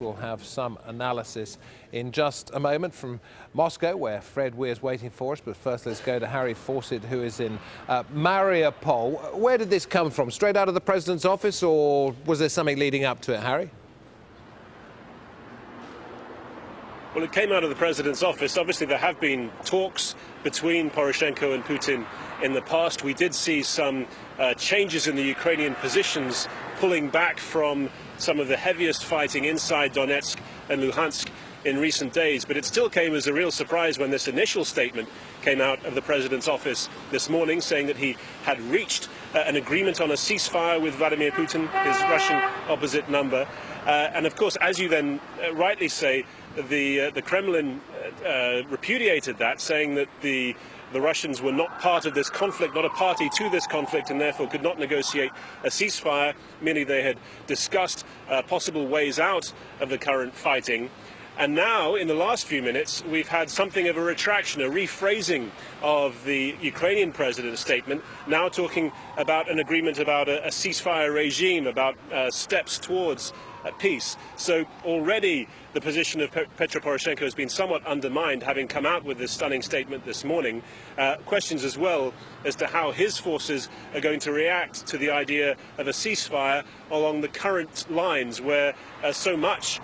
We'll have some analysis in just a moment from Moscow, where Fred Weir's waiting for us. But first, let's go to Harry Fawcett, who is in Mariupol. Where did this come from? Straight out of the president's office, or was there something leading up to it, Harry? Well, it came out of the president's office. Obviously, there have been talks between Poroshenko and Putin in the past. We did see some changes in the Ukrainian positions, pulling back from some of the heaviest fighting inside Donetsk and Luhansk in recent days. But it still came as a real surprise when this initial statement came out of the president's office this morning, saying that he had reached an agreement on a ceasefire with Vladimir Putin, his Russian opposite number. And of course, as you then rightly say, the Kremlin repudiated that, saying that the Russians were not part of this conflict, not a party to this conflict, and therefore could not negotiate a ceasefire. Merely they had discussed possible ways out of the current fighting. And now, in the last few minutes, we've had something of a retraction, a rephrasing of the Ukrainian president's statement, now talking about an agreement about a ceasefire regime, about steps towards peace. So already the position of Petro Poroshenko has been somewhat undermined, having come out with this stunning statement this morning. Questions as well as to how his forces are going to react to the idea of a ceasefire along the current lines, where so much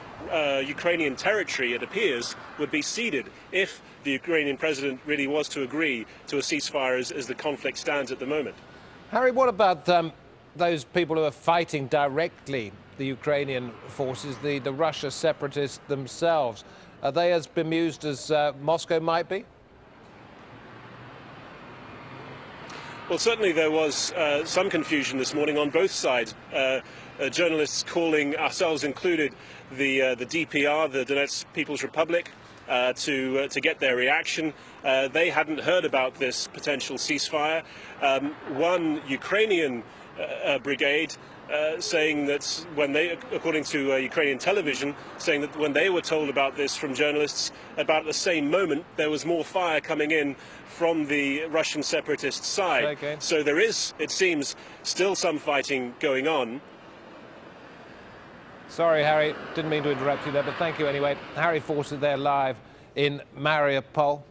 Ukrainian territory, it appears, would be ceded if the Ukrainian president really was to agree to a ceasefire as the conflict stands at the moment. Harry, what about those people who are fighting directly the Ukrainian forces, the Russia separatists themselves? Are they as bemused as Moscow might be? Well, certainly there was some confusion this morning on both sides. Journalists calling, ourselves included, the DPR, the Donetsk People's Republic, to get their reaction. They hadn't heard about this potential ceasefire. One Ukrainian brigade saying that when they, according to Ukrainian television, saying that when they were told about this from journalists, about the same moment, there was more fire coming in from the Russian separatist side. Okay. So there is, it seems, still some fighting going on. Sorry, Harry, didn't mean to interrupt you there, but thank you anyway. Harry Fawcett there live in Mariupol.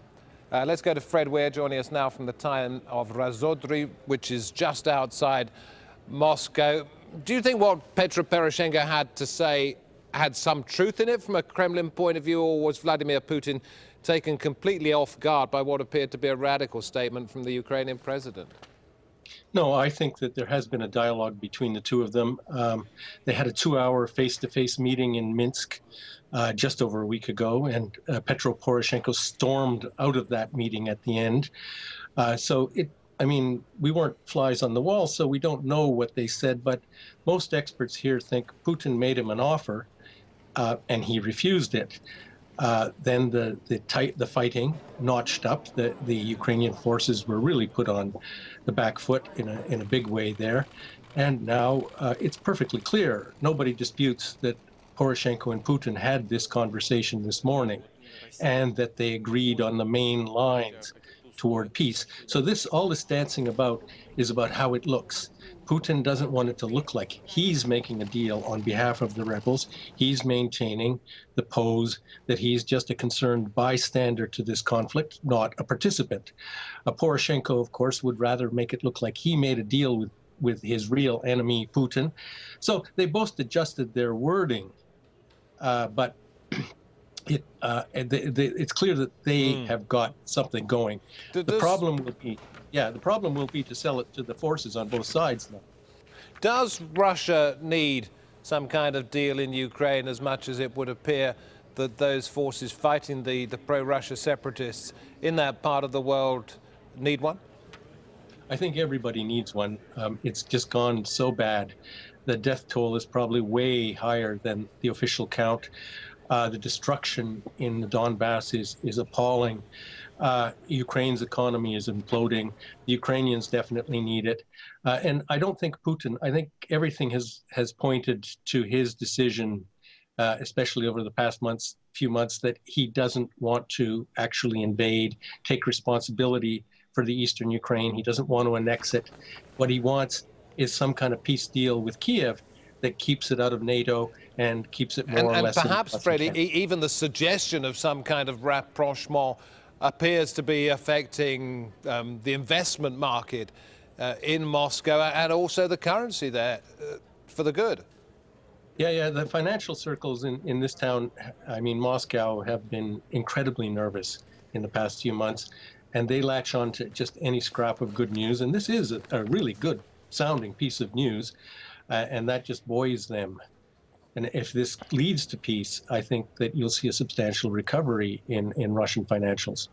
Let's go to Fred Weir, joining us now from the town of Razodri, which is just outside Moscow. Do you think what Petro Poroshenko had to say had some truth in it from a Kremlin point of view, or was Vladimir Putin taken completely off guard by what appeared to be a radical statement from the Ukrainian president? No, I think that there has been a dialogue between the two of them. They had a 2-hour face-to-face meeting in Minsk just over a week ago, and Petro Poroshenko stormed out of that meeting at the end. I mean, we weren't flies on the wall, so we don't know what they said, but most experts here think Putin made him an offer, and he refused it. Then the fighting notched up. The Ukrainian forces were really put on the back foot in a big way there. And now it's perfectly clear. Nobody disputes that Poroshenko and Putin had this conversation this morning, and that they agreed on the main lines toward peace. So all this dancing about is about how it looks. Putin doesn't want it to look like he's making a deal on behalf of the rebels. He's maintaining the pose that he's just a concerned bystander to this conflict, not a participant. Poroshenko, of course, would rather make it look like he made a deal with his real enemy, Putin. So they both adjusted their wording, but it's clear that they have got something going. The problem will be to sell it to the forces on both sides now. Does Russia need some kind of deal in Ukraine as much as it would appear that those forces fighting the pro-Russia separatists in that part of the world need one? I think everybody needs one. It's just gone so bad. The death toll is probably way higher than the official count. The destruction in the Donbass is appalling. Ukraine's economy is imploding. The Ukrainians definitely need it. And I don't think Putin, I think everything has pointed to his decision, especially over the past few months, that he doesn't want to actually invade, take responsibility for the eastern Ukraine. He doesn't want to annex it. What he wants is some kind of peace deal with Kiev that keeps it out of NATO and keeps it more or And less. perhaps, Freddie, even the suggestion of some kind of rapprochement appears to be affecting the investment market in Moscow and also the currency there for the good. Yeah, the financial circles in this town, I mean, Moscow, have been incredibly nervous in the past few months, and they latch on to just any scrap of good news. And this is a really good sounding piece of news, and that just buoys them. And if this leads to peace, I think that you'll see a substantial recovery in Russian financials.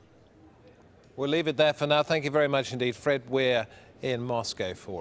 We'll leave it there for now. Thank you very much indeed, Fred Weir in Moscow for